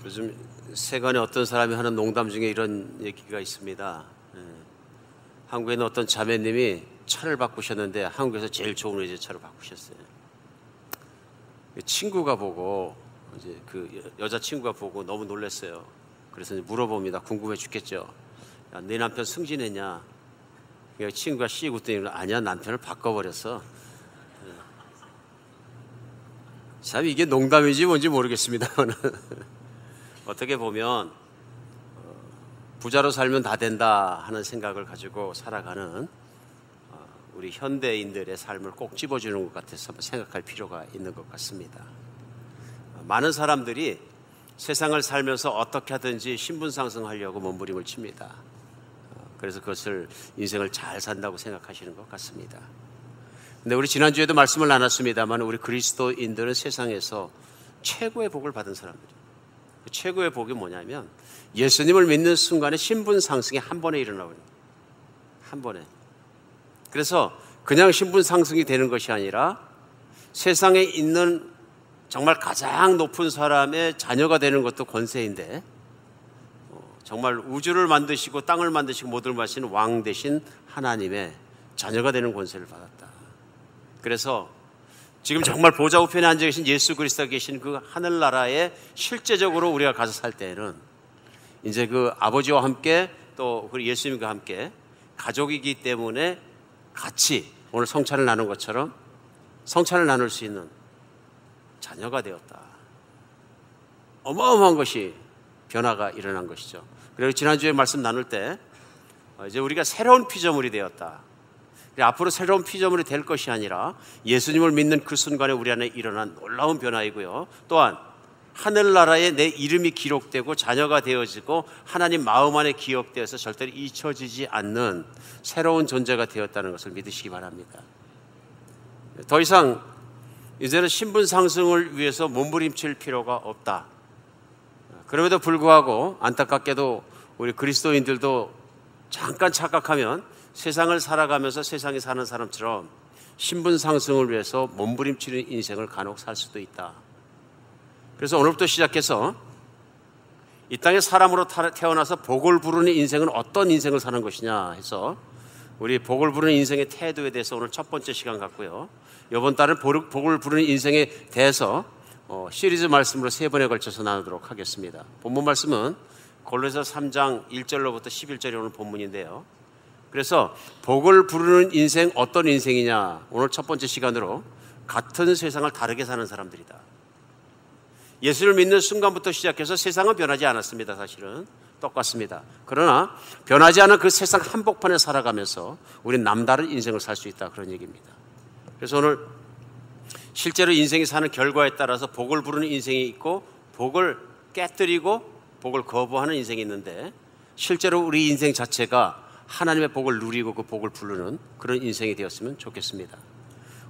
요즘 세간에 어떤 사람이 하는 농담 중에 이런 얘기가 있습니다. 한국에 있는 어떤 자매님이 차를 바꾸셨는데 한국에서 제일 좋은 외제차로 바꾸셨어요. 친구가 보고 이제 그 여자친구가 보고 너무 놀랐어요. 그래서 이제 물어봅니다. 궁금해 죽겠죠. 야, 네 남편 승진했냐? 친구가 씩 웃더니 아니야, 남편을 바꿔버렸어. 참 이게 농담인지 뭔지 모르겠습니다만 어떻게 보면 부자로 살면 다 된다 하는 생각을 가지고 살아가는 우리 현대인들의 삶을 꼭 집어주는 것 같아서 생각할 필요가 있는 것 같습니다. 많은 사람들이 세상을 살면서 어떻게 하든지 신분 상승하려고 몸부림을 칩니다. 그래서 그것을 인생을 잘 산다고 생각하시는 것 같습니다. 근데 우리 지난주에도 말씀을 나눴습니다만 우리 그리스도인들은 세상에서 최고의 복을 받은 사람들이에요. 그 최고의 복이 뭐냐면 예수님을 믿는 순간에 신분 상승이 한 번에 일어나거든요. 한 번에. 그래서 그냥 신분 상승이 되는 것이 아니라 세상에 있는 정말 가장 높은 사람의 자녀가 되는 것도 권세인데 정말 우주를 만드시고 땅을 만드시고 모든 걸 하시는 왕 대신 하나님의 자녀가 되는 권세를 받았다. 그래서 지금 정말 보좌 우편에 앉아 계신 예수 그리스도가 계신 그 하늘나라에 실제적으로 우리가 가서 살 때에는 이제 그 아버지와 함께 또 예수님과 함께 가족이기 때문에 같이 오늘 성찬을 나눈 것처럼 성찬을 나눌 수 있는 자녀가 되었다. 어마어마한 것이 변화가 일어난 것이죠. 그리고 지난주에 말씀 나눌 때 이제 우리가 새로운 피조물이 되었다. 앞으로 새로운 피조물이 될 것이 아니라 예수님을 믿는 그 순간에 우리 안에 일어난 놀라운 변화이고요. 또한 하늘나라에 내 이름이 기록되고 자녀가 되어지고 하나님 마음 안에 기억되어서 절대로 잊혀지지 않는 새로운 존재가 되었다는 것을 믿으시기 바랍니다. 더 이상 이제는 신분 상승을 위해서 몸부림칠 필요가 없다. 그럼에도 불구하고 안타깝게도 우리 그리스도인들도 잠깐 착각하면 세상을 살아가면서 세상에 사는 사람처럼 신분 상승을 위해서 몸부림치는 인생을 간혹 살 수도 있다. 그래서 오늘부터 시작해서 이 땅에 사람으로 태어나서 복을 부르는 인생은 어떤 인생을 사는 것이냐 해서 우리 복을 부르는 인생의 태도에 대해서 오늘 첫 번째 시간 갖고요. 이번 달은 복을 부르는 인생에 대해서 시리즈 말씀으로 3번에 걸쳐서 나누도록 하겠습니다. 본문 말씀은 골로새 3장 1절로부터 11절이 오늘 본문인데요. 그래서 복을 부르는 인생 어떤 인생이냐, 오늘 첫 번째 시간으로 같은 세상을 다르게 사는 사람들이다. 예수를 믿는 순간부터 시작해서 세상은 변하지 않았습니다. 사실은 똑같습니다. 그러나 변하지 않은 그 세상 한복판에 살아가면서 우리는 남다른 인생을 살 수 있다, 그런 얘기입니다. 그래서 오늘 실제로 인생이 사는 결과에 따라서 복을 부르는 인생이 있고 복을 깨뜨리고 복을 거부하는 인생이 있는데 실제로 우리 인생 자체가 하나님의 복을 누리고 그 복을 부르는 그런 인생이 되었으면 좋겠습니다.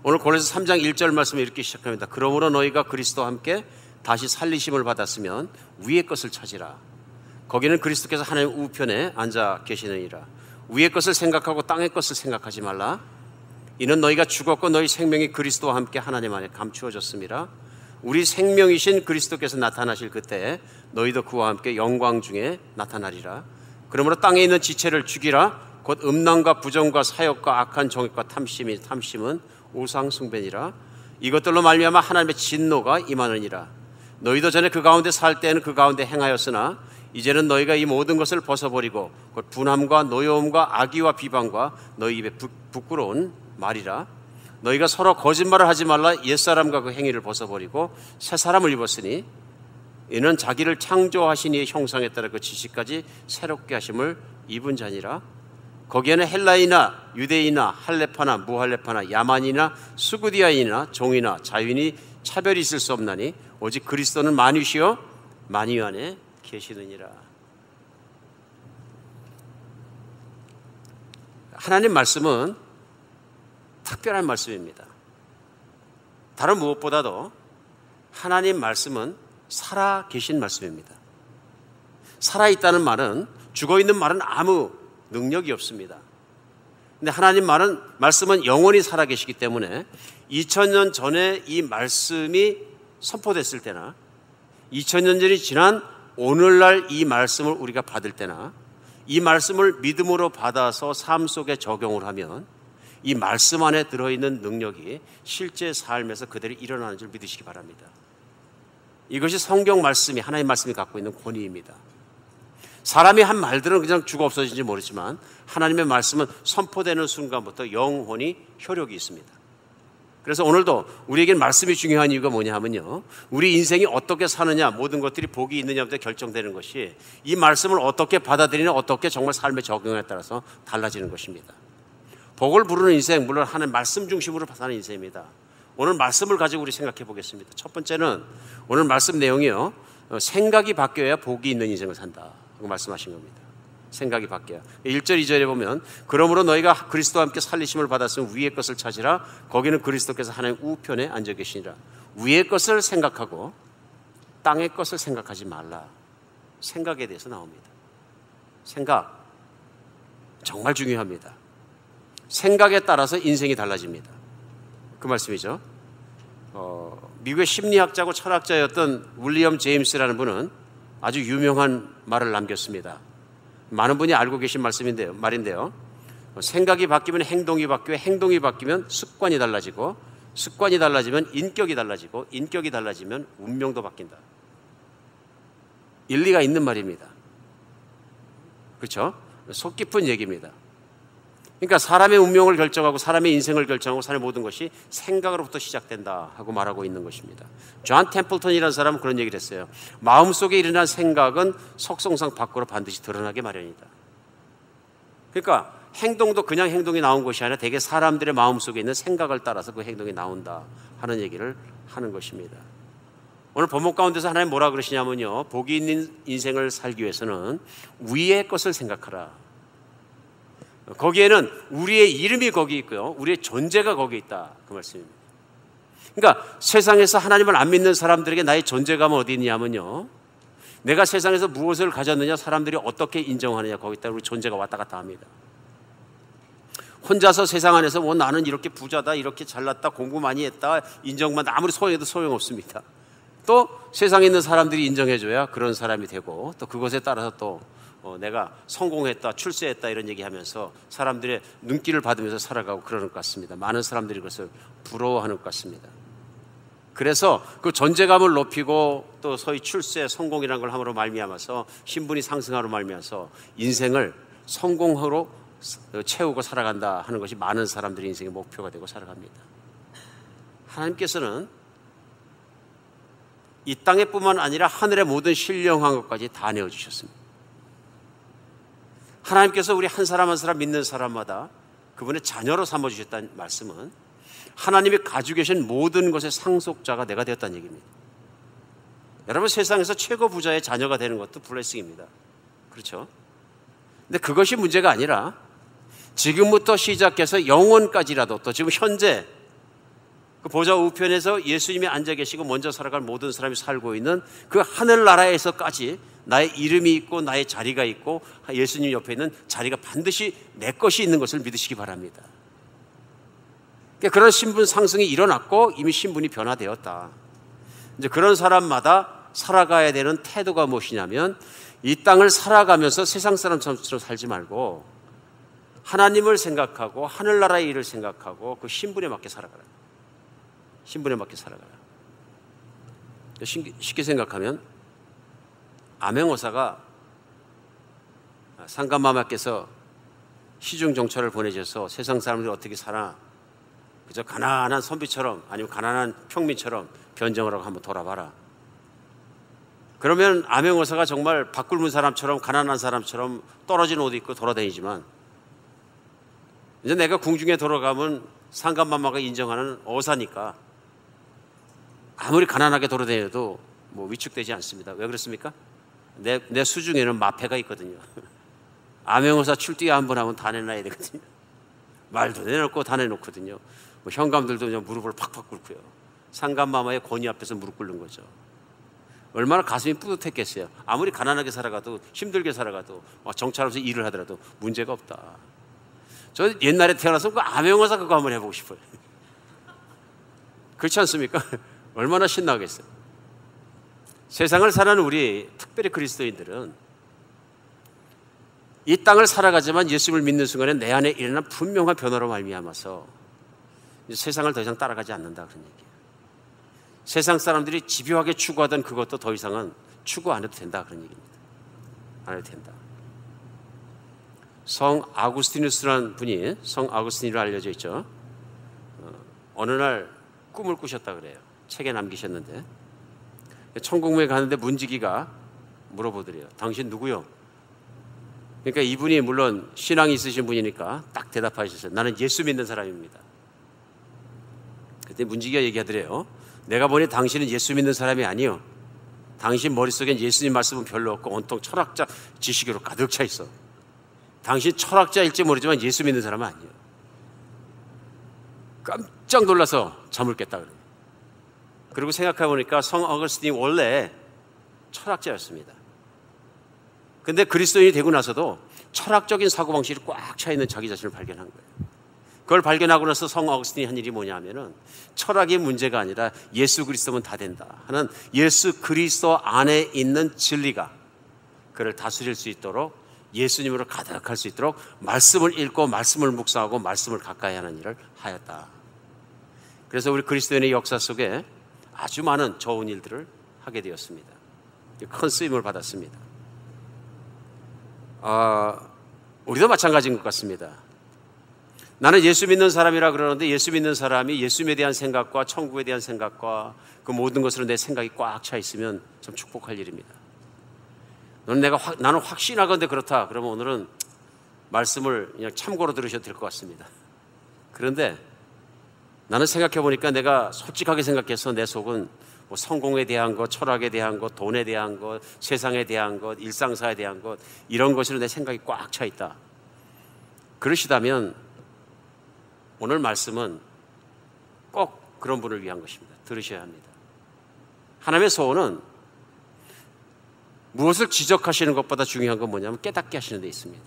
오늘 골로새 3장 1절 말씀을 이렇게 시작합니다. 그러므로 너희가 그리스도와 함께 다시 살리심을 받았으면 위의 것을 찾으라. 거기는 그리스도께서 하나님 우편에 앉아 계시느니라. 위의 것을 생각하고 땅의 것을 생각하지 말라. 이는 너희가 죽었고 너희 생명이 그리스도와 함께 하나님 안에 감추어졌습니다. 우리 생명이신 그리스도께서 나타나실 그때 너희도 그와 함께 영광 중에 나타나리라. 그러므로 땅에 있는 지체를 죽이라. 곧 음란과 부정과 사욕과 악한 정욕과 탐심은 우상 숭배니라. 이것들로 말미암아 하나님의 진노가 임하느니라. 너희도 전에 그 가운데 살 때에는 그 가운데 행하였으나 이제는 너희가 이 모든 것을 벗어버리고 곧 분함과 노여움과 악의와 비방과 너희 입에 부끄러운 말이라. 너희가 서로 거짓말을 하지 말라. 옛사람과 그 행위를 벗어버리고 새 사람을 입었으니 이는 자기를 창조하신 이의 형상에 따라 그 지식까지 새롭게 하심을 입은 자니라. 거기에는 헬라이나 유대이나 할레파나 무할레파나 야만이나 수구디아인이나 종이나 자유인이 차별이 있을 수 없나니 오직 그리스도는 만유시여 만유 안에 계시느니라. 하나님 말씀은 특별한 말씀입니다. 다른 무엇보다도 하나님 말씀은 살아 계신 말씀입니다. 살아있다는 말은 죽어있는 말은 아무 능력이 없습니다. 근데 하나님 말씀은 영원히 살아 계시기 때문에 2000년 전에 이 말씀이 선포됐을 때나 2000년 전이 지난 오늘날 이 말씀을 우리가 받을 때나 이 말씀을 믿음으로 받아서 삶 속에 적용을 하면 이 말씀 안에 들어있는 능력이 실제 삶에서 그대로 일어나는 줄 믿으시기 바랍니다. 이것이 성경 말씀이, 하나님의 말씀이 갖고 있는 권위입니다. 사람이 한 말들은 그냥 죽어 없어진지 모르지만 하나님의 말씀은 선포되는 순간부터 영원히 효력이 있습니다. 그래서 오늘도 우리에겐 말씀이 중요한 이유가 뭐냐 하면요, 우리 인생이 어떻게 사느냐, 모든 것들이 복이 있느냐부터 결정되는 것이 이 말씀을 어떻게 받아들이냐, 어떻게 정말 삶에 적용에 따라서 달라지는 것입니다. 복을 부르는 인생, 물론 하나님 말씀 중심으로 사는 인생입니다. 오늘 말씀을 가지고 우리 생각해 보겠습니다. 첫 번째는 오늘 말씀 내용이요, 생각이 바뀌어야 복이 있는 인생을 산다 하고 말씀하신 겁니다. 생각이 바뀌어야. 1절 2절에 보면 그러므로 너희가 그리스도와 함께 살리심을 받았으면 위의 것을 찾으라. 거기는 그리스도께서 하나님 우편에 앉아 계시니라. 위의 것을 생각하고 땅의 것을 생각하지 말라. 생각에 대해서 나옵니다. 생각 정말 중요합니다. 생각에 따라서 인생이 달라집니다. 그 말씀이죠. 미국의 심리학자고 철학자였던 윌리엄 제임스라는 분은 아주 유명한 말을 남겼습니다. 많은 분이 알고 계신 말인데요. 생각이 바뀌면 행동이 바뀌고, 행동이 바뀌면 습관이 달라지고, 습관이 달라지면 인격이 달라지고, 인격이 달라지면 운명도 바뀐다. 일리가 있는 말입니다. 그렇죠? 속 깊은 얘기입니다. 그러니까 사람의 운명을 결정하고 사람의 인생을 결정하고 사람의 모든 것이 생각으로부터 시작된다 하고 말하고 있는 것입니다. 존 템플턴이라는 사람은 그런 얘기를 했어요. 마음속에 일어난 생각은 속성상 밖으로 반드시 드러나게 마련이다. 그러니까 행동도 그냥 행동이 나온 것이 아니라 대개 사람들의 마음속에 있는 생각을 따라서 그 행동이 나온다 하는 얘기를 하는 것입니다. 오늘 본문 가운데서 하나님 뭐라 그러시냐면요, 복이 있는 인생을 살기 위해서는 위의 것을 생각하라. 거기에는 우리의 이름이 거기 있고요, 우리의 존재가 거기 있다, 그 말씀입니다. 그러니까 세상에서 하나님을 안 믿는 사람들에게 나의 존재감은 어디 있냐면요, 내가 세상에서 무엇을 가졌느냐, 사람들이 어떻게 인정하느냐, 거기다 우리 존재가 왔다 갔다 합니다. 혼자서 세상 안에서 뭐 나는 이렇게 부자다, 이렇게 잘났다, 공부 많이 했다, 인정만 아무리 소용해도 소용없습니다. 또 세상에 있는 사람들이 인정해줘야 그런 사람이 되고, 또 그것에 따라서 또 내가 성공했다, 출세했다 이런 얘기하면서 사람들의 눈길을 받으면서 살아가고 그러는 것 같습니다. 많은 사람들이 그것을 부러워하는 것 같습니다. 그래서 그 존재감을 높이고 또 소위 출세, 성공이라는 걸 함으로 말미암아서 신분이 상승하로 말미암아서 인생을 성공으로 채우고 살아간다 하는 것이 많은 사람들의 인생의 목표가 되고 살아갑니다. 하나님께서는 이 땅에뿐만 아니라 하늘의 모든 신령한 것까지 다 내어주셨습니다. 하나님께서 우리 한 사람 한 사람 믿는 사람마다 그분의 자녀로 삼아주셨다는 말씀은 하나님이 가지고 계신 모든 것의 상속자가 내가 되었다는 얘기입니다. 여러분, 세상에서 최고 부자의 자녀가 되는 것도 블레싱입니다. 그렇죠? 근데 그것이 문제가 아니라 지금부터 시작해서 영원까지라도, 또 지금 현재 그 보좌 우편에서 예수님이 앉아 계시고 먼저 살아갈 모든 사람이 살고 있는 그 하늘나라에서까지 나의 이름이 있고 나의 자리가 있고 예수님 옆에 있는 자리가 반드시 내 것이 있는 것을 믿으시기 바랍니다. 그러니까 그런 신분 상승이 일어났고 이미 신분이 변화되었다. 이제 그런 사람마다 살아가야 되는 태도가 무엇이냐면, 이 땅을 살아가면서 세상 사람처럼 살지 말고 하나님을 생각하고 하늘나라의 일을 생각하고 그 신분에 맞게 살아가라. 신분에 맞게 살아가라. 쉽게 생각하면 암행어사가 상감마마께서 시중정찰을 보내셔서 세상 사람들이 어떻게 살아, 그저 가난한 선비처럼 아니면 가난한 평민처럼 변정을 하고 한번 돌아봐라. 그러면 암행어사가 정말 밥 굶은 사람처럼 가난한 사람처럼 떨어진 옷 입고 돌아다니지만, 이제 내가 궁중에 돌아가면 상감마마가 인정하는 어사니까 아무리 가난하게 돌아다녀도 뭐 위축되지 않습니다. 왜 그렇습니까? 내 수중에는 마패가 있거든요. 암행어사 출두에 한 번 하면 다 내놔야 되거든요. 말도 내놓고 다 내놓거든요. 뭐 현감들도 그냥 무릎을 팍팍 꿇고요. 상감마마의 권위 앞에서 무릎 꿇는 거죠. 얼마나 가슴이 뿌듯했겠어요. 아무리 가난하게 살아가도, 힘들게 살아가도, 정찰하면서 일을 하더라도 문제가 없다. 저 옛날에 태어나서 그 암행어사 그거 한번 해보고 싶어요. 그렇지 않습니까? 얼마나 신나겠어요. 세상을 사는 우리, 특별히 그리스도인들은 이 땅을 살아가지만 예수를 믿는 순간에 내 안에 일어난 분명한 변화로 말미암아서 세상을 더 이상 따라가지 않는다, 그런 얘기예요. 세상 사람들이 집요하게 추구하던 그것도 더 이상은 추구 안 해도 된다, 그런 얘기입니다. 안 해도 된다. 성 아구스티누스라는 분이, 성 아구스틴으로 알려져 있죠. 어느 날 꿈을 꾸셨다 그래요. 책에 남기셨는데, 천국문에 가는데 문지기가 물어보더래요. 당신 누구요? 그러니까 이분이 물론 신앙이 있으신 분이니까 딱 대답하셨어요. 나는 예수 믿는 사람입니다. 그때 문지기가 얘기하더래요. 내가 보니 당신은 예수 믿는 사람이 아니요. 당신 머릿속엔 예수님 말씀은 별로 없고 온통 철학자 지식으로 가득 차 있어. 당신 철학자일지 모르지만 예수 믿는 사람은 아니에요. 깜짝 놀라서 잠을 깼다 그래요. 그리고 생각해보니까 성 어거스틴이 원래 철학자였습니다. 근데 그리스도인이 되고 나서도 철학적인 사고방식이 꽉 차 있는 자기 자신을 발견한 거예요. 그걸 발견하고 나서 성 어거스틴이 한 일이 뭐냐 하면은 철학의 문제가 아니라 예수 그리스도면 다 된다 하는 예수 그리스도 안에 있는 진리가 그를 다스릴 수 있도록, 예수님으로 가득할 수 있도록 말씀을 읽고 말씀을 묵상하고 말씀을 가까이 하는 일을 하였다. 그래서 우리 그리스도인의 역사 속에 아주 많은 좋은 일들을 하게 되었습니다. 큰 쓰임을 받았습니다. 우리도 마찬가지인 것 같습니다. 나는 예수 믿는 사람이라 그러는데 예수 믿는 사람이 예수님에 대한 생각과 천국에 대한 생각과 그 모든 것으로 내 생각이 꽉 차 있으면 참 축복할 일입니다. 나는 확신하건대 그렇다. 그러면 오늘은 말씀을 그냥 참고로 들으셔도 될 것 같습니다. 그런데 나는 생각해 보니까 내가 솔직하게 생각해서 내 속은 뭐 성공에 대한 것, 철학에 대한 것, 돈에 대한 것, 세상에 대한 것, 일상사에 대한 것, 이런 것으로 내 생각이 꽉 차 있다. 그러시다면 오늘 말씀은 꼭 그런 분을 위한 것입니다. 들으셔야 합니다. 하나님의 소원은 무엇을 지적하시는 것보다 중요한 건 뭐냐면 깨닫게 하시는 데 있습니다.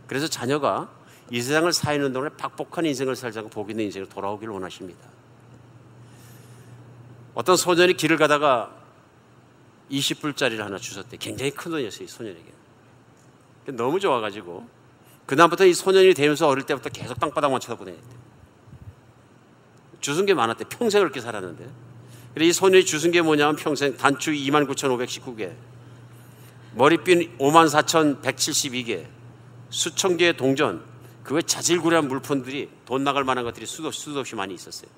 그래서 자녀가 이 세상을 사는 동안에 박복한 인생을 살지 않고 복 있는 인생으로 돌아오기를 원하십니다. 어떤 소년이 길을 가다가 20불짜리를 하나 주셨대. 굉장히 큰 돈이었어요, 이 소년에게. 너무 좋아가지고 그다음부터 이 소년이 되면서 어릴 때부터 계속 땅바닥만 쳐다보네. 주순 게 많았대. 평생을 그렇게 살았는데. 그래서 이 소년이 주순 게 뭐냐면 평생 단추 29,519개, 머리핀 54,172개, 수천 개의 동전, 그 외 자질구레한 물품들이 돈 나갈 만한 것들이 수도 없이 많이 있었어요.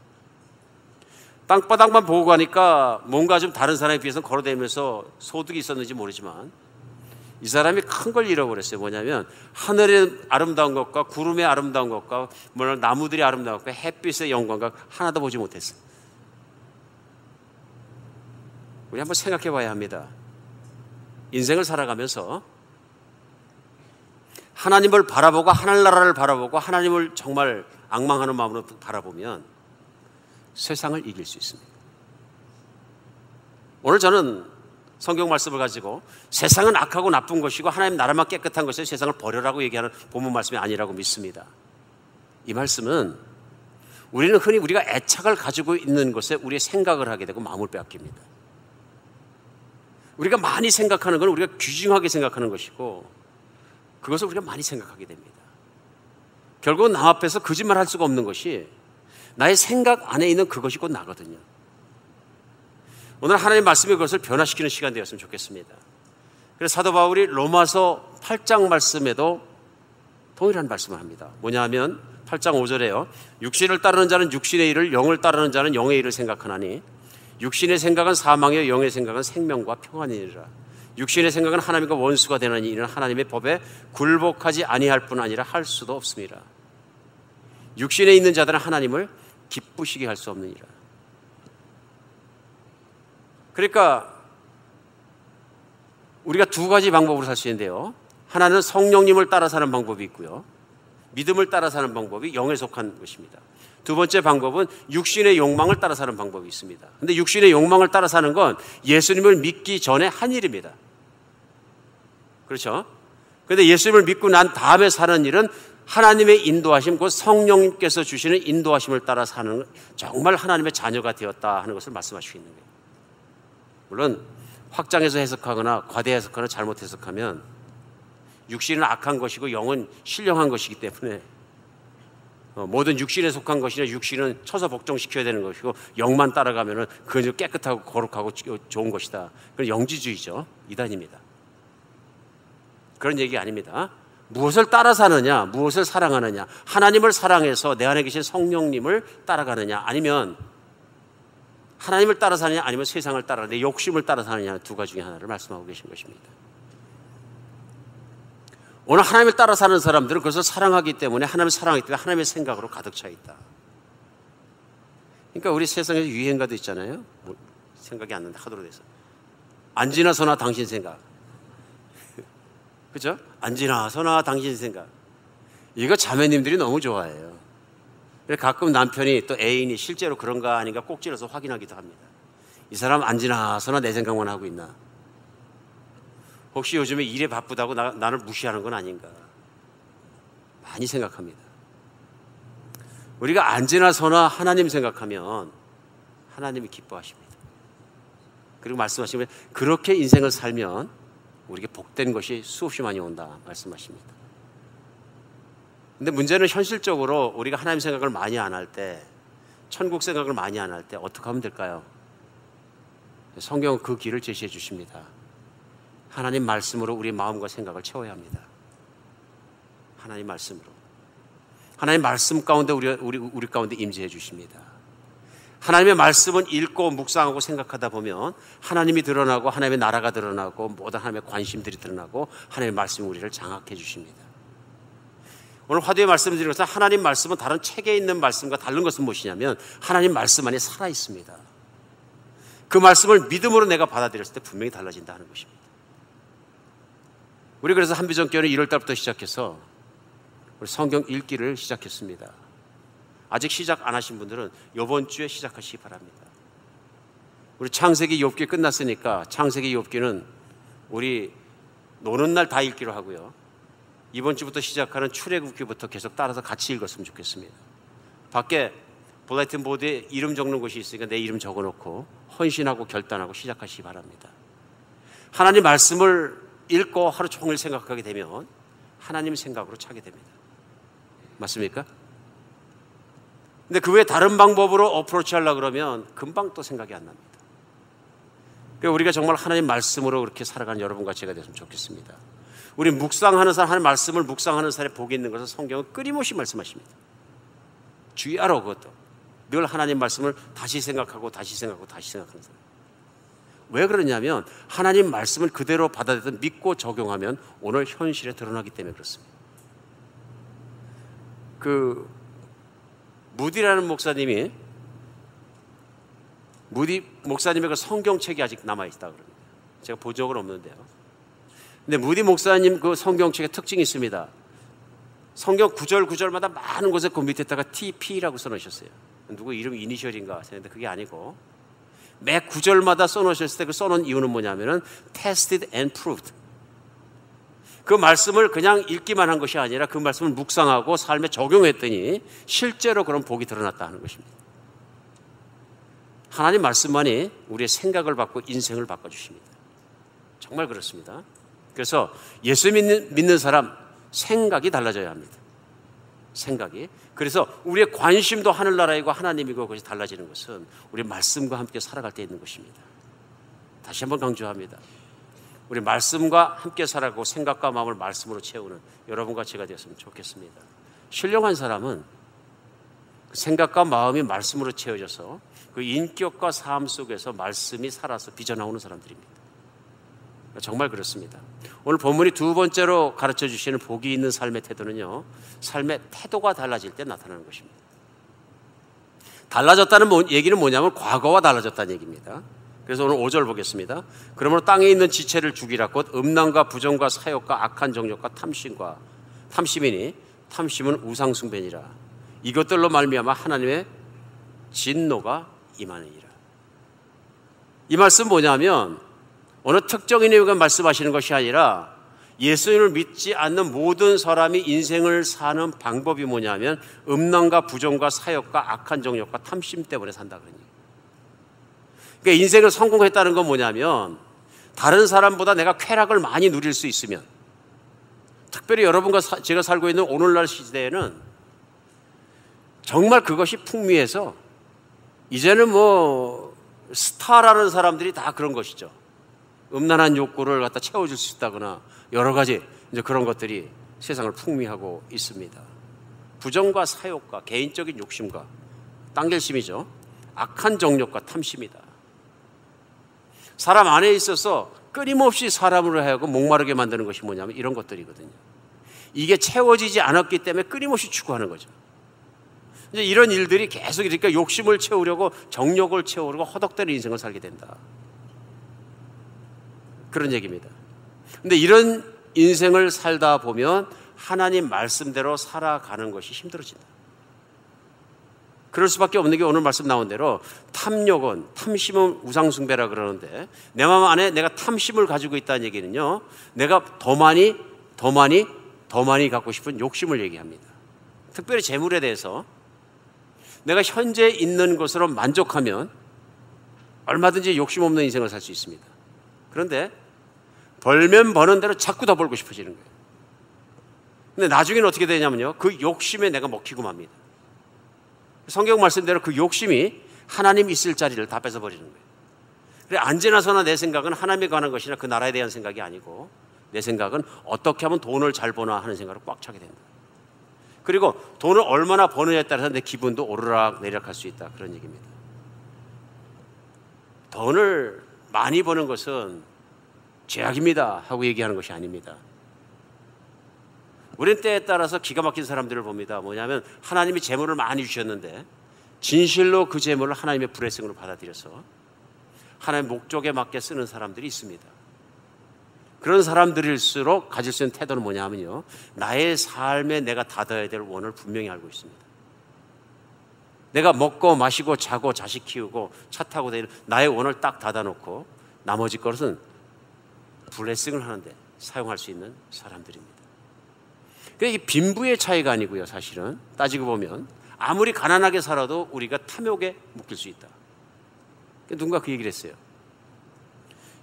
땅바닥만 보고 가니까 뭔가 좀 다른 사람에 비해서 걸어다니면서 소득이 있었는지 모르지만 이 사람이 큰 걸 잃어버렸어요. 뭐냐면 하늘의 아름다운 것과 구름의 아름다운 것과 나무들의 아름다운 것과 햇빛의 영광과 하나도 보지 못했어요. 우리 한번 생각해 봐야 합니다. 인생을 살아가면서 하나님을 바라보고 하늘나라를 바라보고 하나님을 정말 앙망하는 마음으로 바라보면 세상을 이길 수 있습니다. 오늘 저는 성경 말씀을 가지고 세상은 악하고 나쁜 것이고 하나님 나라만 깨끗한 것이고 세상을 버려라고 얘기하는 본문 말씀이 아니라고 믿습니다. 이 말씀은 우리는 흔히 우리가 애착을 가지고 있는 것에 우리의 생각을 하게 되고 마음을 빼앗깁니다. 우리가 많이 생각하는 건 우리가 귀중하게 생각하는 것이고 그것을 우리가 많이 생각하게 됩니다. 결국은 남 앞에서 거짓말 할 수가 없는 것이 나의 생각 안에 있는 그것이 곧 나거든요. 오늘 하나님의 말씀이 그것을 변화시키는 시간 되었으면 좋겠습니다. 그래서 사도 바울이 로마서 8장 말씀에도 동일한 말씀을 합니다. 뭐냐 하면 8장 5절에요. 육신을 따르는 자는 육신의 일을, 영을 따르는 자는 영의 일을 생각하나니 육신의 생각은 사망이요 영의 생각은 생명과 평안이니라. 육신의 생각은 하나님과 원수가 되나니 이는 하나님의 법에 굴복하지 아니할 뿐 아니라 할 수도 없습니다. 육신에 있는 자들은 하나님을 기쁘시게 할 수 없느니라. 그러니까 우리가 두 가지 방법으로 살 수 있는데요. 하나는 성령님을 따라 사는 방법이 있고요. 믿음을 따라 사는 방법이 영에 속한 것입니다. 두 번째 방법은 육신의 욕망을 따라 사는 방법이 있습니다. 그런데 육신의 욕망을 따라 사는 건 예수님을 믿기 전에 한 일입니다. 그렇죠? 그런데 예수님을 믿고 난 다음에 사는 일은 하나님의 인도하심, 곧 성령님께서 주시는 인도하심을 따라 사는 정말 하나님의 자녀가 되었다 하는 것을 말씀하시고 있는 거예요. 물론 확장해서 해석하거나 과대 해석하거나 잘못 해석하면 육신은 악한 것이고 영은 신령한 것이기 때문에 모든 육신에 속한 것이나 육신은 쳐서 복종시켜야 되는 것이고 영만 따라가면은 그건 깨끗하고 거룩하고 좋은 것이다. 그건 영지주의죠. 이단입니다. 그런 얘기 아닙니다. 무엇을 따라 사느냐, 무엇을 사랑하느냐, 하나님을 사랑해서 내 안에 계신 성령님을 따라가느냐, 아니면 하나님을 따라 사느냐, 아니면 세상을 따라 내 욕심을 따라 사느냐, 두 가지 중에 하나를 말씀하고 계신 것입니다. 오늘 하나님을 따라 사는 사람들은 그것을 사랑하기 때문에, 하나님을 사랑하기 때문에 하나님의 생각으로 가득 차 있다. 그러니까 우리 세상에 유행가도 있잖아요. 뭐 생각이 안 난다 하도록 돼서 안 지나서나 당신 생각, 그죠? 안 지나서나 당신 생각. 이거 자매님들이 너무 좋아해요. 가끔 남편이 또 애인이 실제로 그런가 아닌가 꼭 찔러서 확인하기도 합니다. 이 사람 안 지나서나 내 생각만 하고 있나? 혹시 요즘에 일에 바쁘다고 나를 무시하는 건 아닌가? 많이 생각합니다. 우리가 안 지나서나 하나님 생각하면 하나님이 기뻐하십니다. 그리고 말씀하시면 그렇게 인생을 살면 우리에게 복된 것이 수없이 많이 온다 말씀하십니다. 근데 문제는 현실적으로 우리가 하나님 생각을 많이 안 할 때, 천국 생각을 많이 안 할 때 어떻게 하면 될까요? 성경은 그 길을 제시해 주십니다. 하나님 말씀으로 우리 마음과 생각을 채워야 합니다. 하나님 말씀으로. 하나님 말씀 가운데 우리 가운데 임재해 주십니다. 하나님의 말씀은 읽고 묵상하고 생각하다 보면 하나님이 드러나고 하나님의 나라가 드러나고 모든 하나님의 관심들이 드러나고 하나님의 말씀이 우리를 장악해 주십니다. 오늘 화두에 말씀드린 것은 하나님 말씀은 다른 책에 있는 말씀과 다른 것은 무엇이냐면 하나님 말씀 안에 살아 있습니다. 그 말씀을 믿음으로 내가 받아들였을 때 분명히 달라진다는 것입니다. 우리 그래서 한비전교회는 1월 달부터 시작해서 우리 성경 읽기를 시작했습니다. 아직 시작 안 하신 분들은 이번 주에 시작하시기 바랍니다. 우리 창세기 욥기 끝났으니까 창세기 욥기는 우리 노는 날 다 읽기로 하고요. 이번 주부터 시작하는 출애굽기부터 계속 따라서 같이 읽었으면 좋겠습니다. 밖에 블라이튼 보드에 이름 적는 곳이 있으니까 내 이름 적어놓고 헌신하고 결단하고 시작하시기 바랍니다. 하나님 말씀을 읽고 하루 종일 생각하게 되면 하나님 생각으로 차게 됩니다. 맞습니까? 근데 그 외에 다른 방법으로 어프로치 하려고 그러면 금방 또 생각이 안 납니다. 그러니까 우리가 정말 하나님 말씀으로 그렇게 살아가는 여러분과 제가 됐으면 좋겠습니다. 우리 묵상하는 사람, 하나님 말씀을 묵상하는 사람의 복이 있는 것은 성경은 끊임없이 말씀하십니다. 주의하라. 그것도 늘 하나님 말씀을 다시 생각하고 다시 생각하고 다시 생각하는 사람. 왜 그러냐면 하나님 말씀을 그대로 받아들여 믿고 적용하면 오늘 현실에 드러나기 때문에 그렇습니다. 무디라는 목사님이 목사님의 그 성경책이 아직 남아있다 그럽니다. 제가 본 적은 없는데요. 근데 무디 목사님 그 성경책의 특징이 있습니다. 성경 구절마다 많은 곳에 그 밑에다가 TP라고 써놓으셨어요. 누구 이름 이니셜인가 생각했는데 그게 아니고 매 구절마다 써놓으셨을 때 그 써놓은 이유는 뭐냐면은 tested and proved. 그 말씀을 그냥 읽기만 한 것이 아니라 그 말씀을 묵상하고 삶에 적용했더니 실제로 그런 복이 드러났다 하는 것입니다. 하나님 말씀만이 우리의 생각을 바꾸고 인생을 바꿔주십니다. 정말 그렇습니다. 그래서 예수 믿는 사람 생각이 달라져야 합니다. 생각이. 그래서 우리의 관심도 하늘나라이고 하나님이고 그것이 달라지는 것은 우리 말씀과 함께 살아갈 때 있는 것입니다. 다시 한번 강조합니다. 우리 말씀과 함께 살아가고 생각과 마음을 말씀으로 채우는 여러분과 제가 되었으면 좋겠습니다. 신령한 사람은 생각과 마음이 말씀으로 채워져서 그 인격과 삶 속에서 말씀이 살아서 빚어나오는 사람들입니다. 정말 그렇습니다. 오늘 본문이 두 번째로 가르쳐 주시는 복이 있는 삶의 태도는요, 삶의 태도가 달라질 때 나타나는 것입니다. 달라졌다는 얘기는 뭐냐면 과거와 달라졌다는 얘기입니다. 그래서 오늘 5절 보겠습니다. 그러므로 땅에 있는 지체를 죽이라. 곧 음란과 부정과 사욕과 악한 정욕과 탐심이니 탐심은 우상숭배니라. 이것들로 말미암아 하나님의 진노가 임하느니라. 이 말씀 뭐냐면 어느 특정인에게 말씀하시는 것이 아니라 예수님을 믿지 않는 모든 사람이 인생을 사는 방법이 뭐냐면 음란과 부정과 사욕과 악한 정욕과 탐심 때문에 산다 그러니. 그러니까 인생을 성공했다는 건 뭐냐면 다른 사람보다 내가 쾌락을 많이 누릴 수 있으면, 특별히 여러분과 제가 살고 있는 오늘날 시대에는 정말 그것이 풍미해서 이제는 뭐 스타라는 사람들이 다 그런 것이죠. 음란한 욕구를 갖다 채워줄 수 있다거나 여러 가지 이제 그런 것들이 세상을 풍미하고 있습니다. 부정과 사욕과 개인적인 욕심과 딴결심이죠. 악한 정욕과 탐심이다. 사람 안에 있어서 끊임없이 사람으로 하여금 목마르게 만드는 것이 뭐냐면 이런 것들이거든요. 이게 채워지지 않았기 때문에 끊임없이 추구하는 거죠. 이제 이런 일들이 계속 이러니까 욕심을 채우려고 정욕을 채우려고 허덕대는 인생을 살게 된다. 그런 얘기입니다. 근데 이런 인생을 살다 보면 하나님 말씀대로 살아가는 것이 힘들어진다. 그럴 수밖에 없는 게 오늘 말씀 나온 대로 탐욕은, 탐심은 우상숭배라 그러는데 내 마음 안에 내가 탐심을 가지고 있다는 얘기는요, 내가 더 많이 갖고 싶은 욕심을 얘기합니다. 특별히 재물에 대해서 내가 현재 있는 것으로 만족하면 얼마든지 욕심 없는 인생을 살 수 있습니다. 그런데 벌면 버는 대로 자꾸 더 벌고 싶어지는 거예요. 근데 나중에는 어떻게 되냐면요, 그 욕심에 내가 먹히고 맙니다. 성경 말씀대로 그 욕심이 하나님 있을 자리를 다 뺏어버리는 거예요. 그래, 언제나서나 내 생각은 하나님에 관한 것이나 그 나라에 대한 생각이 아니고 내 생각은 어떻게 하면 돈을 잘 버나 하는 생각으로 꽉 차게 된다. 그리고 돈을 얼마나 버느냐에 따라서 내 기분도 오르락 내리락 할 수 있다. 그런 얘기입니다. 돈을 많이 버는 것은 죄악입니다 하고 얘기하는 것이 아닙니다. 우리는 때에 따라서 기가 막힌 사람들을 봅니다. 뭐냐면 하나님이 재물을 많이 주셨는데 진실로 그 재물을 하나님의 브레싱으로 받아들여서 하나님의 목적에 맞게 쓰는 사람들이 있습니다. 그런 사람들일수록 가질 수 있는 태도는 뭐냐면요, 나의 삶에 내가 닫아야 될 원을 분명히 알고 있습니다. 내가 먹고 마시고 자고 자식 키우고 차 타고 다니는 나의 원을 딱 닫아놓고 나머지 것은 블레싱을 하는데 사용할 수 있는 사람들입니다. 이게 빈부의 차이가 아니고요, 사실은 따지고 보면 아무리 가난하게 살아도 우리가 탐욕에 묶일 수 있다. 누군가 그 얘기를 했어요.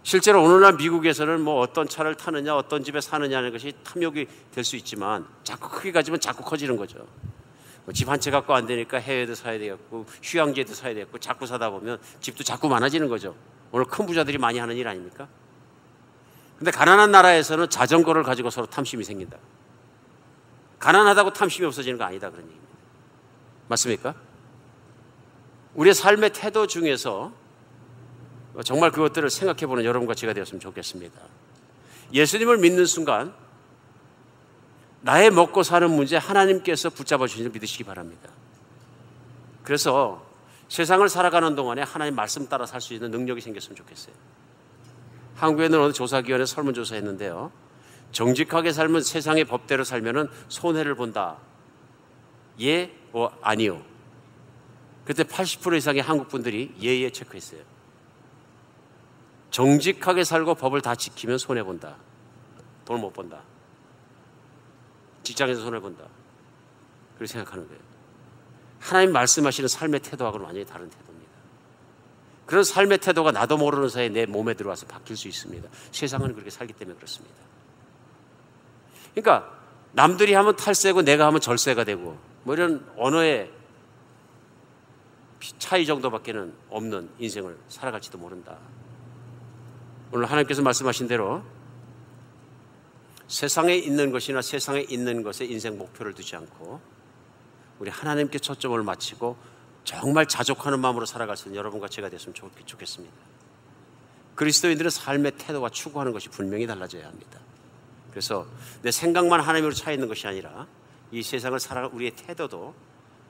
실제로 오늘날 미국에서는 뭐 어떤 차를 타느냐, 어떤 집에 사느냐는 것이 탐욕이 될 수 있지만 자꾸 크게 가지면 자꾸 커지는 거죠. 집 한 채 갖고 안 되니까 해외도 사야 되겠고 휴양지에도 사야 되겠고 자꾸 사다 보면 집도 자꾸 많아지는 거죠. 오늘 큰 부자들이 많이 하는 일 아닙니까? 근데 가난한 나라에서는 자전거를 가지고 서로 탐심이 생긴다. 가난하다고 탐심이 없어지는 거 아니다, 그런 얘기입니다. 맞습니까? 우리의 삶의 태도 중에서 정말 그것들을 생각해보는 여러분과 제가 되었으면 좋겠습니다. 예수님을 믿는 순간 나의 먹고 사는 문제 하나님께서 붙잡아 주시는 줄 믿으시기 바랍니다. 그래서 세상을 살아가는 동안에 하나님 말씀 따라 살 수 있는 능력이 생겼으면 좋겠어요. 한국에는 어느 조사기관에 설문조사 했는데요, 정직하게 살면 세상의 법대로 살면 손해를 본다. 예? 아니요. 그때 80% 이상의 한국 분들이 예에 체크했어요. 정직하게 살고 법을 다 지키면 손해본다. 돈을 못 번다. 직장에서 손해본다. 그렇게 생각하는 거예요. 하나님 말씀하시는 삶의 태도하고는 완전히 다른 태도입니다. 그런 삶의 태도가 나도 모르는 사이에 내 몸에 들어와서 바뀔 수 있습니다. 세상은 그렇게 살기 때문에 그렇습니다. 그러니까 남들이 하면 탈세고 내가 하면 절세가 되고 뭐 이런 언어의 차이 정도밖에는 없는 인생을 살아갈지도 모른다. 오늘 하나님께서 말씀하신 대로 세상에 있는 것이나 세상에 있는 것에 인생 목표를 두지 않고 우리 하나님께 초점을 맞추고 정말 자족하는 마음으로 살아갈 수 있는 여러분과 제가 됐으면 좋겠습니다. 그리스도인들은 삶의 태도와 추구하는 것이 분명히 달라져야 합니다. 그래서 내 생각만 하나님으로 차 있는 것이 아니라 이 세상을 살아갈 우리의 태도도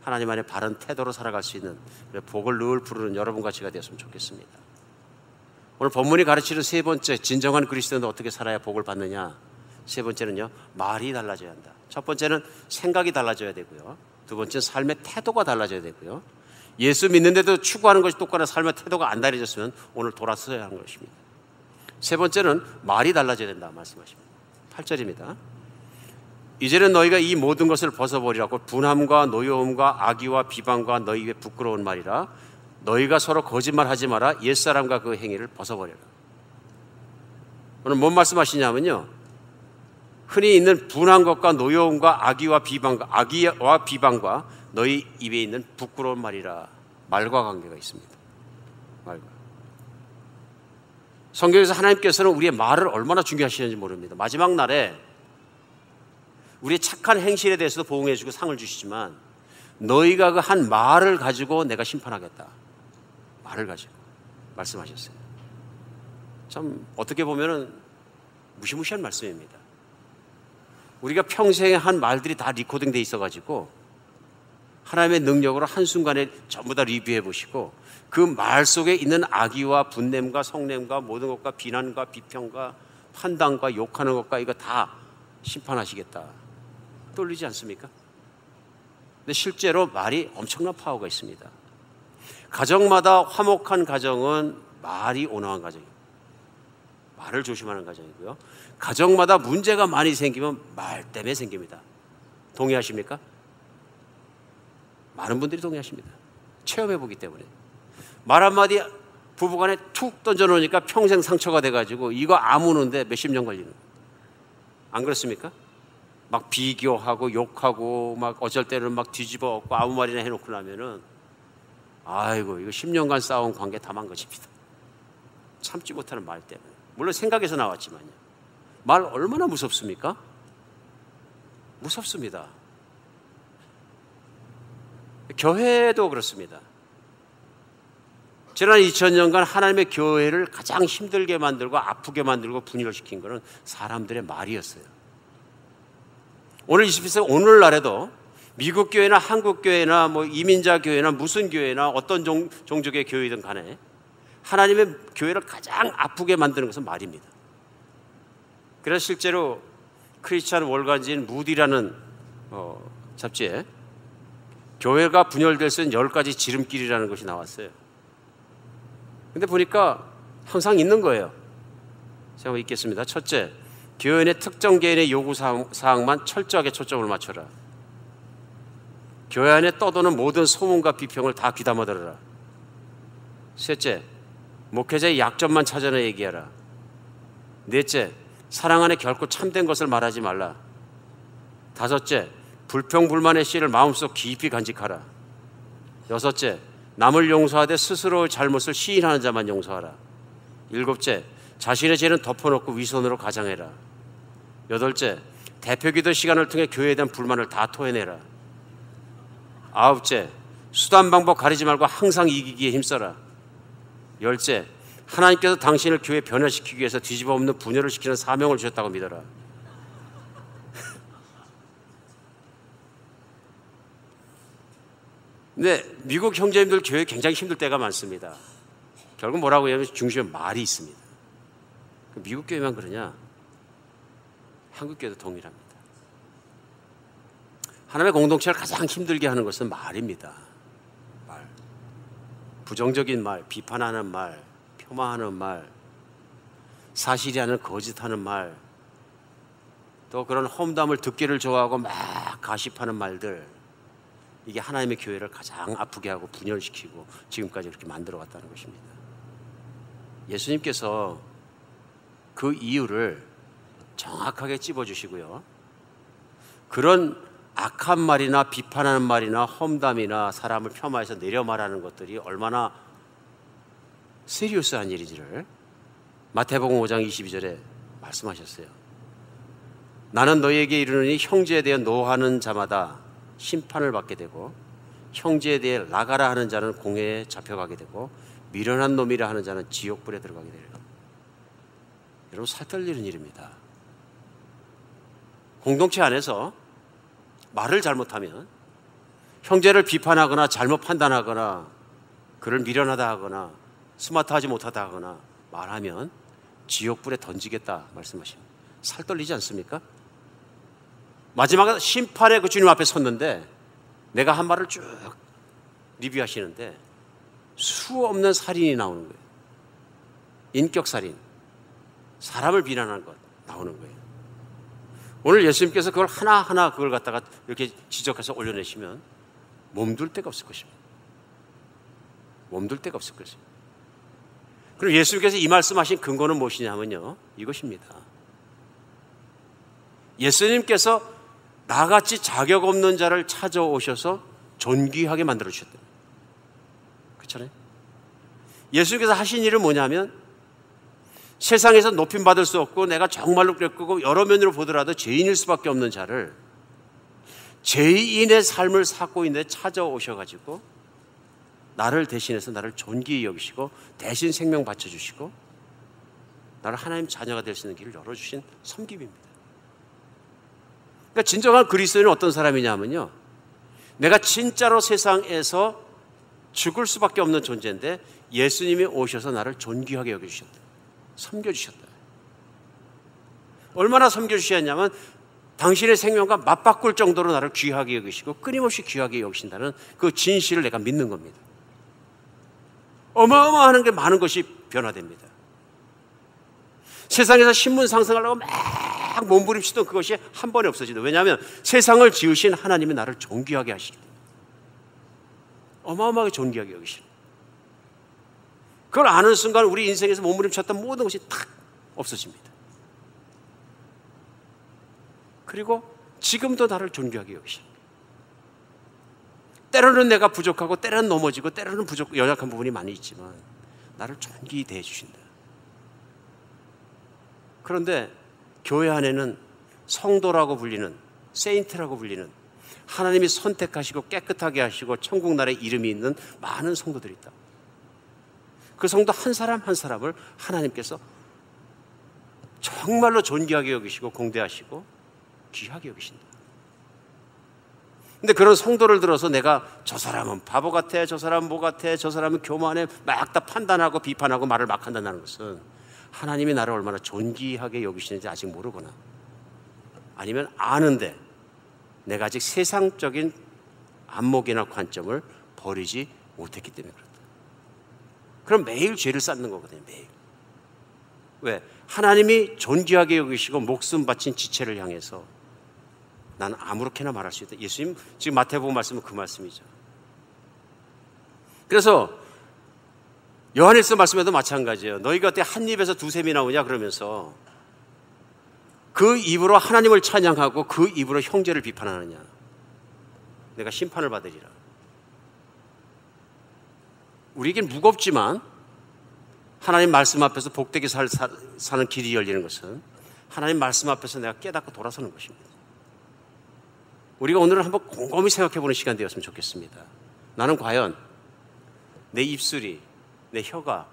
하나님 안에 바른 태도로 살아갈 수 있는 복을 늘 부르는 여러분과 제가 되었으면 좋겠습니다. 오늘 본문이 가르치는 세 번째, 진정한 그리스도인은 어떻게 살아야 복을 받느냐. 세 번째는요, 말이 달라져야 한다. 첫 번째는 생각이 달라져야 되고요, 두 번째는 삶의 태도가 달라져야 되고요, 예수 믿는데도 추구하는 것이 똑같은 삶의 태도가 안 달라졌으면 오늘 돌아서야 하는 것입니다. 세 번째는 말이 달라져야 된다 말씀하십니다. 8절입니다. 이제는 너희가 이 모든 것을 벗어버리라고 분함과 노여움과 악의와 비방과 너희의 부끄러운 말이라 너희가 서로 거짓말하지 마라. 옛사람과 그 행위를 벗어버려라. 오늘 뭔 말씀하시냐면요, 흔히 있는 분한 것과 노여움과 악의와 비방과 너희 입에 있는 부끄러운 말이라. 말과 관계가 있습니다. 말과. 성경에서 하나님께서는 우리의 말을 얼마나 중요하시는지 모릅니다. 마지막 날에 우리의 착한 행실에 대해서도 보응해 주고 상을 주시지만 너희가 그 한 말을 가지고 내가 심판하겠다. 말을 가지고 말씀하셨어요. 참 어떻게 보면은 무시무시한 말씀입니다. 우리가 평생에 한 말들이 다 리코딩돼 있어가지고 하나님의 능력으로 한순간에 전부 다 리뷰해 보시고 그 말 속에 있는 악의와 분냄과 성냄과 모든 것과 비난과 비평과 판단과 욕하는 것과 이거 다 심판하시겠다. 떨리지 않습니까? 근데 실제로 말이 엄청난 파워가 있습니다. 가정마다 화목한 가정은 말이 온화한 가정이에요. 말을 조심하는 가정이고요. 가정마다 문제가 많이 생기면 말 때문에 생깁니다. 동의하십니까? 많은 분들이 동의하십니다. 체험해보기 때문에. 말 한마디 부부간에 툭 던져놓으니까 평생 상처가 돼가지고 이거 아무는데 몇십 년 걸리는 거예요. 안 그렇습니까? 막 비교하고 욕하고 막 어쩔 때는 막 뒤집어 엎고 아무 말이나 해놓고 나면은 아이고 이거 10년간 쌓아온 관계 다 망가집니다. 참지 못하는 말 때문에. 물론 생각에서 나왔지만요. 말 얼마나 무섭습니까? 무섭습니다. 교회도 그렇습니다. 지난 2000년간 하나님의 교회를 가장 힘들게 만들고 아프게 만들고 분열시킨 것은 사람들의 말이었어요. 오늘 21세기 오늘날에도 미국 교회나 한국 교회나 뭐 이민자 교회나 무슨 교회나 어떤 종족의 교회든 간에 하나님의 교회를 가장 아프게 만드는 것은 말입니다. 그래서 실제로 크리스찬 월간지인 무디라는 잡지에 교회가 분열될 수 있는 10가지 지름길이라는 것이 나왔어요. 근데 보니까 항상 있는 거예요. 제가 읽겠습니다. 첫째, 교회 내 특정 개인의 요구 사항만 철저하게 초점을 맞춰라. 교회 안에 떠도는 모든 소문과 비평을 다 귀담아 들어라. 셋째, 목회자의 약점만 찾아내 얘기하라. 넷째, 사랑 안에 결코 참된 것을 말하지 말라. 다섯째, 불평불만의 씨를 마음속 깊이 간직하라. 여섯째, 남을 용서하되 스스로의 잘못을 시인하는 자만 용서하라. 일곱째, 자신의 죄는 덮어놓고 위선으로 가장해라. 여덟째, 대표기도 시간을 통해 교회에 대한 불만을 다 토해내라. 아홉째, 수단 방법 가리지 말고 항상 이기기에 힘써라. 열째, 하나님께서 당신을 교회 변화시키기 위해서 뒤집어 엎는 분열을 시키는 사명을 주셨다고 믿어라. 근데 미국 형제님들 교회 굉장히 힘들 때가 많습니다. 결국 뭐라고 하냐면 중심에 말이 있습니다. 미국 교회만 그러냐? 한국 교회도 동일합니다. 하나님의 공동체를 가장 힘들게 하는 것은 말입니다. 말. 부정적인 말, 비판하는 말, 폄하하는 말, 사실이 아닌 거짓하는 말, 또 그런 험담을 듣기를 좋아하고 막 가십하는 말들, 이게 하나님의 교회를 가장 아프게 하고 분열시키고 지금까지 그렇게 만들어 왔다는 것입니다. 예수님께서 그 이유를 정확하게 찝어주시고요. 그런 악한 말이나 비판하는 말이나 험담이나 사람을 폄하해서 내려 말하는 것들이 얼마나 시리어스한 일인지를 마태복음 5장 22절에 말씀하셨어요. 나는 너희에게 이르노니 형제에 대해 노하는 자마다 심판을 받게 되고 형제에 대해 나가라 하는 자는 공회에 잡혀가게 되고 미련한 놈이라 하는 자는 지옥불에 들어가게 되리라. 여러분, 살 떨리는 일입니다. 공동체 안에서 말을 잘못하면 형제를 비판하거나 잘못 판단하거나 그를 미련하다 하거나 스마트하지 못하다 하거나 말하면 지옥불에 던지겠다 말씀하십니다. 살 떨리지 않습니까? 마지막에 심판의 그 주님 앞에 섰는데 내가 한 말을 쭉 리뷰하시는데 수 없는 살인이 나오는 거예요. 인격살인, 사람을 비난하는 것 나오는 거예요. 오늘 예수님께서 그걸 하나하나 그걸 갖다가 이렇게 지적해서 올려내시면 몸둘 데가 없을 것입니다. 몸둘 데가 없을 것이에요. 그리고 예수님께서 이 말씀하신 근거는 무엇이냐면요, 이것입니다. 예수님께서 나같이 자격 없는 자를 찾아오셔서 존귀하게 만들어 주셨다. 그렇잖아요. 예수님께서 하신 일은 뭐냐면 세상에서 높임받을 수 없고 내가 정말로 그랬고 여러 면으로 보더라도 죄인일 수밖에 없는 자를 죄인의 삶을 살고 있는데 찾아오셔가지고 나를 대신해서 나를 존귀히 여기시고 대신 생명 바쳐주시고 나를 하나님 자녀가 될 수 있는 길을 열어주신 섬김입니다. 그러니까 진정한 그리스도인은 어떤 사람이냐면요, 내가 진짜로 세상에서 죽을 수밖에 없는 존재인데 예수님이 오셔서 나를 존귀하게 여겨주셨다, 섬겨주셨다. 얼마나 섬겨주셨냐면 당신의 생명과 맞바꿀 정도로 나를 귀하게 여기시고 끊임없이 귀하게 여기신다는 그 진실을 내가 믿는 겁니다. 어마어마한 게 많은 것이 변화됩니다. 세상에서 신분 상승하려고 막 몸부림치던 그것이 한 번에 없어진다. 왜냐하면 세상을 지으신 하나님이 나를 존귀하게 하시기 때문에. 어마어마하게 존귀하게 여기시는. 그걸 아는 순간 우리 인생에서 몸부림쳤던 모든 것이 탁 없어집니다. 그리고 지금도 나를 존귀하게 여기시는. 때로는 내가 부족하고 때로는 넘어지고 때로는 연약한 부분이 많이 있지만 나를 존귀히 대해주신다. 그런데 교회 안에는 성도라고 불리는, 세인트라고 불리는, 하나님이 선택하시고 깨끗하게 하시고 천국 나라에 이름이 있는 많은 성도들이 있다. 그 성도 한 사람 한 사람을 하나님께서 정말로 존귀하게 여기시고 공대하시고 귀하게 여기신다. 근데 그런 성도를 들어서 내가 저 사람은 바보 같아, 저 사람은 뭐 같아, 저 사람은 교만해, 막 다 판단하고 비판하고 말을 막 한다는 것은 하나님이 나를 얼마나 존귀하게 여기시는지 아직 모르거나 아니면 아는데 내가 아직 세상적인 안목이나 관점을 버리지 못했기 때문에 그렇다. 그럼 매일 죄를 쌓는 거거든요. 매일. 왜? 하나님이 존귀하게 여기시고 목숨 바친 지체를 향해서 나는 아무렇게나 말할 수 있다. 예수님 지금 마태복음 말씀은 그 말씀이죠. 그래서 요한일서 말씀에도 마찬가지예요. 너희가 어떻게 한 입에서 두샘이 나오냐 그러면서 그 입으로 하나님을 찬양하고 그 입으로 형제를 비판하느냐. 내가 심판을 받으리라. 우리에겐 무겁지만 하나님 말씀 앞에서 복되게 사는 길이 열리는 것은 하나님 말씀 앞에서 내가 깨닫고 돌아서는 것입니다. 우리가 오늘은 한번 곰곰이 생각해보는 시간 되었으면 좋겠습니다. 나는 과연 내 입술이, 내 혀가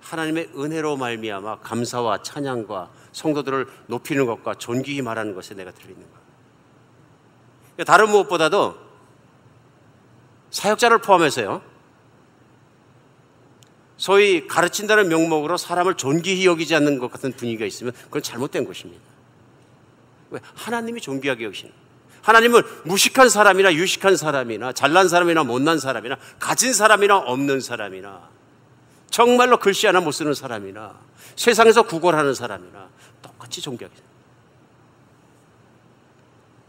하나님의 은혜로 말미암아 감사와 찬양과 성도들을 높이는 것과 존귀히 말하는 것에 내가 들어있는가. 다른 무엇보다도 사역자를 포함해서요, 소위 가르친다는 명목으로 사람을 존귀히 여기지 않는 것 같은 분위기가 있으면 그건 잘못된 것입니다. 왜? 하나님이 존귀하게 여기시는. 하나님은 무식한 사람이나 유식한 사람이나 잘난 사람이나 못난 사람이나 가진 사람이나 없는 사람이나 정말로 글씨 하나 못 쓰는 사람이나 세상에서 구걸하는 사람이나 똑같이 존귀하게.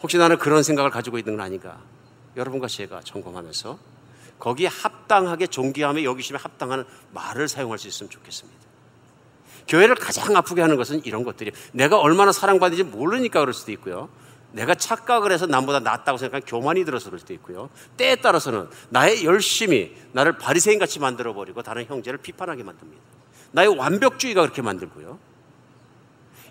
혹시 나는 그런 생각을 가지고 있는 건 아닌가? 여러분과 제가 점검하면서 거기에 합당하게 존귀함에 여기심에 합당한 말을 사용할 수 있으면 좋겠습니다. 교회를 가장 아프게 하는 것은 이런 것들이, 내가 얼마나 사랑받는지 모르니까 그럴 수도 있고요, 내가 착각을 해서 남보다 낫다고 생각하는 교만이 들어서 그럴 수도 있고요, 때에 따라서는 나의 열심이 나를 바리새인같이 만들어버리고 다른 형제를 비판하게 만듭니다. 나의 완벽주의가 그렇게 만들고요,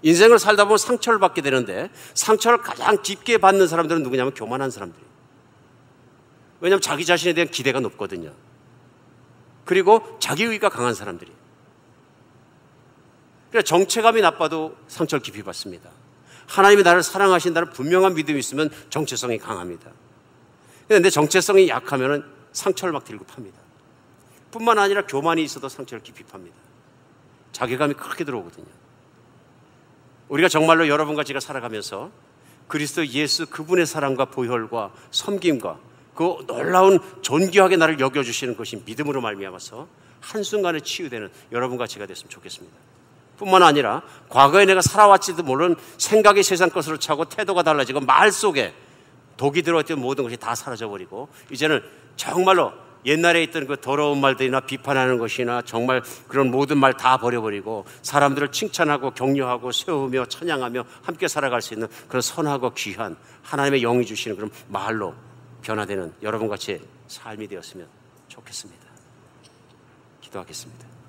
인생을 살다 보면 상처를 받게 되는데 상처를 가장 깊게 받는 사람들은 누구냐면 교만한 사람들이에요. 왜냐하면 자기 자신에 대한 기대가 높거든요. 그리고 자기의가 강한 사람들이에요. 그러니까 정체감이 나빠도 상처를 깊이 받습니다. 하나님이 나를 사랑하신다는 분명한 믿음이 있으면 정체성이 강합니다. 그런데 내 정체성이 약하면 상처를 막 들고 팝니다. 뿐만 아니라 교만이 있어도 상처를 깊이 팝니다. 자괴감이 크게 들어오거든요. 우리가 정말로 여러분과 제가 살아가면서 그리스도 예수 그분의 사랑과 보혈과 섬김과 그 놀라운 존귀하게 나를 여겨주시는 것이 믿음으로 말미암아서 한순간에 치유되는 여러분과 제가 됐으면 좋겠습니다. 뿐만 아니라 과거에 내가 살아왔지도 모르는 생각이 세상 것으로 차고 태도가 달라지고 말 속에 독이 들어있던 모든 것이 다 사라져버리고 이제는 정말로 옛날에 있던 그 더러운 말들이나 비판하는 것이나 정말 그런 모든 말 다 버려버리고 사람들을 칭찬하고 격려하고 세우며 찬양하며 함께 살아갈 수 있는 그런 선하고 귀한 하나님의 영이 주시는 그런 말로 변화되는 여러분같이 삶이 되었으면 좋겠습니다. 기도하겠습니다.